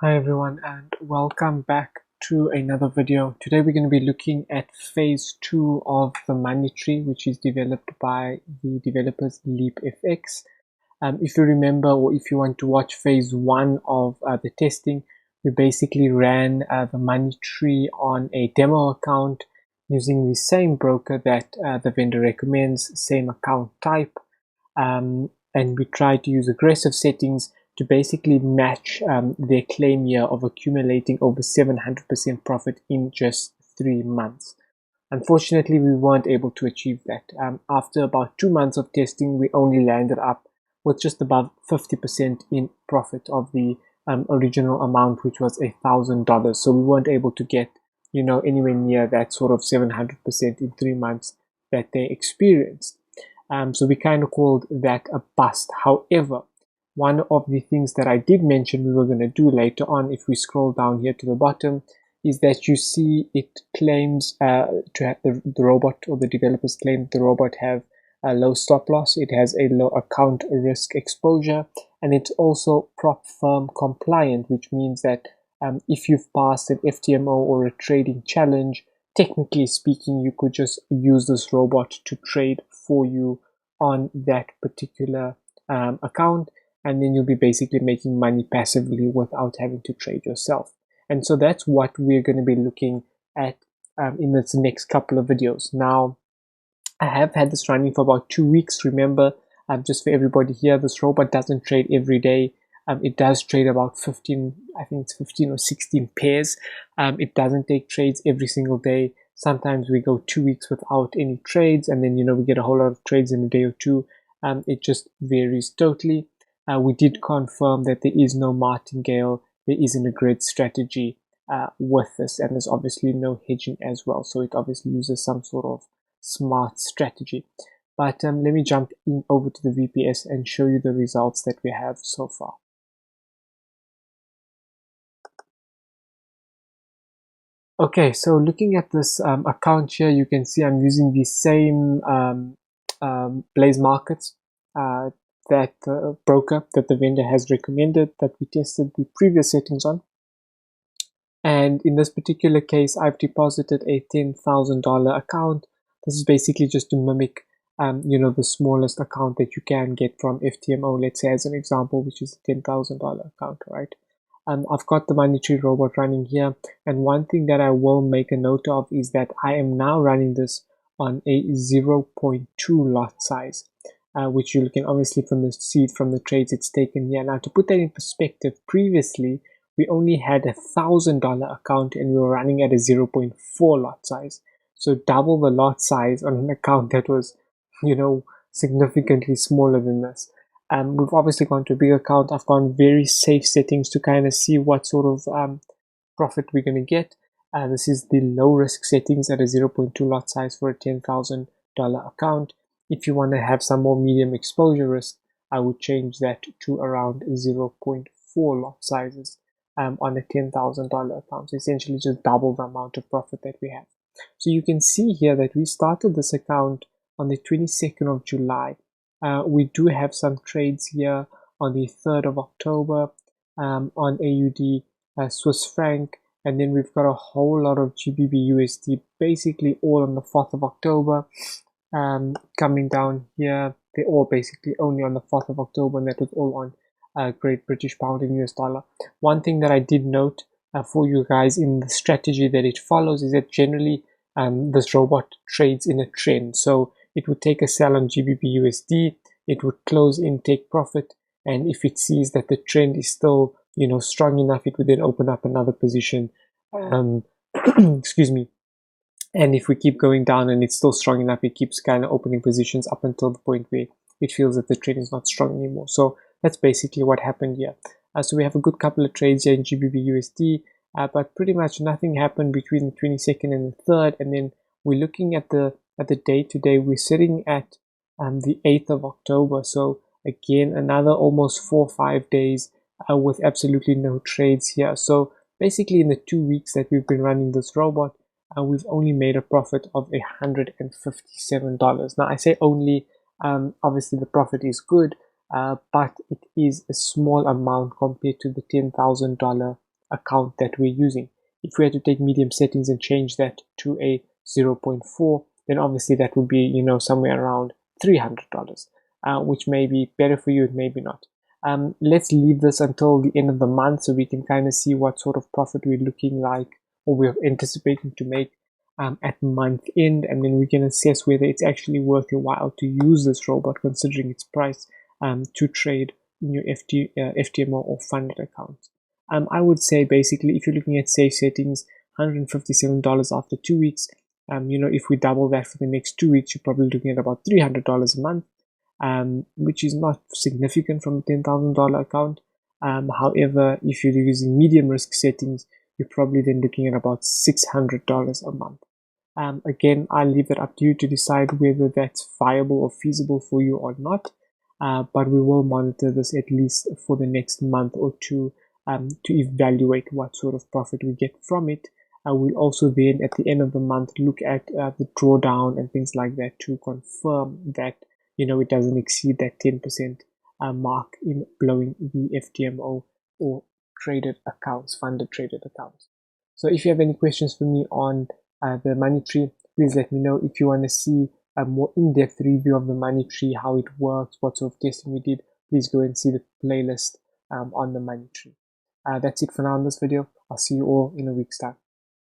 Hi everyone and welcome back to another video. Today we're going to be looking at phase 2 of the money tree, which is developed by the developers LeapFX. If you remember, or if you want to watch phase 1 of the testing, we basically ran the money tree on a demo account using the same broker that the vendor recommends, same account type, and we tried to use aggressive settings to basically match their claim year of accumulating over 700% profit in just 3 months. Unfortunately, we weren't able to achieve that. After about 2 months of testing, we only landed up with just above 50% in profit of the original amount, which was $1,000. So we weren't able to get, anywhere near that sort of 700% in 3 months that they experienced. So we kind of called that a bust. However, one of the things that I did mention we were going to do later on, if we scroll down here to the bottom, is that you see it claims to have the robot, or the developers claim the robot have a low stop loss, it has a low account risk exposure, and it's also prop firm compliant, which means that if you've passed an FTMO or a trading challenge, technically speaking, you could just use this robot to trade for you on that particular account, and then you'll be basically making money passively without having to trade yourself. And so that's what we're going to be looking at in this next couple of videos. Now, I have had this running for about 2 weeks. Remember, just for everybody here, this robot doesn't trade every day. It does trade about 15, I think it's 15 or 16 pairs. It doesn't take trades every single day. Sometimes we go 2 weeks without any trades, and then, we get a whole lot of trades in a day or two. It just varies totally. We did confirm that there is no martingale, there isn't a grid strategy with this, and there's obviously no hedging as well. So it obviously uses some sort of smart strategy. But let me jump in over to the VPS and show you the results that we have so far. Okay, so looking at this account here, you can see I'm using the same Blaze Markets that broker that the vendor has recommended, that we tested the previous settings on. And in this particular case, I've deposited a $10,000 account. This is basically just to mimic, the smallest account that you can get from FTMO, let's say as an example, which is a $10,000 account, right? I've got the money tree robot running here. And one thing that I will make a note of is that I am now running this on a 0.2 lot size, which you can obviously see from the trades it's taken here. Now, to put that in perspective, previously, we only had $1,000 account and we were running at a 0.4 lot size. So double the lot size on an account that was, significantly smaller than this. We've obviously gone to a big account. I've gone very safe settings to kind of see what sort of profit we're going to get. This is the low risk settings at a 0.2 lot size for a $10,000 account. If you want to have some more medium exposure risk, I would change that to around 0.4 lot sizes on a $10,000 account. So essentially just double the amount of profit that we have. So you can see here that we started this account on the 22nd of July. We do have some trades here on the 3rd of October on AUD, Swiss franc, and then we've got a whole lot of GBP USD, basically all on the 4th of October. Coming down here, they're all basically only on the 4th of October, and that was all on Great British Pound and US dollar. One thing that I did note for you guys in the strategy that it follows is that generally this robot trades in a trend. So it would take a sell on GBP USD, it would close in, take profit, and if it sees that the trend is still, strong enough, it would then open up another position. Excuse me. And if we keep going down and it's still strong enough, it keeps kind of opening positions up until the point where it feels that the trend is not strong anymore. So that's basically what happened here. So we have a good couple of trades here in GBP USD, but pretty much nothing happened between the 22nd and the 3rd. And then we're looking at the day today. We're sitting at the 8th of October. So again, another almost 4 or 5 days with absolutely no trades here. So basically in the 2 weeks that we've been running this robot, we've only made a profit of $157. Now I say only, obviously the profit is good, but it is a small amount compared to the $10,000 account that we're using. If we had to take medium settings and change that to a 0.4, then obviously that would be, you know, somewhere around $300, which may be better for you, it may be not. Let's leave this until the end of the month so we can kind of see what sort of profit we're looking like, or we're anticipating to make at month end, and then we can assess whether it's actually worth your while to use this robot considering its price to trade in your FTMO or funded accounts. I would say basically if you're looking at safe settings, $157 after 2 weeks. You know, if we double that for the next 2 weeks, you're probably looking at about $300 a month, which is not significant from a $10,000 account. However, if you're using medium risk settings, you're probably then looking at about $600 a month. Again, I'll leave it up to you to decide whether that's viable or feasible for you or not. But we will monitor this at least for the next month or two to evaluate what sort of profit we get from it. We'll also then at the end of the month look at the drawdown and things like that to confirm that, you know, it doesn't exceed that 10% mark in blowing the FTMO or traded accounts, funded traded accounts. So if you have any questions for me on the money tree, please let me know. If you want to see a more in-depth review of the money tree, how it works, what sort of testing we did, please go and see the playlist on the money tree. That's it for now in this video. I'll see you all in a week's time.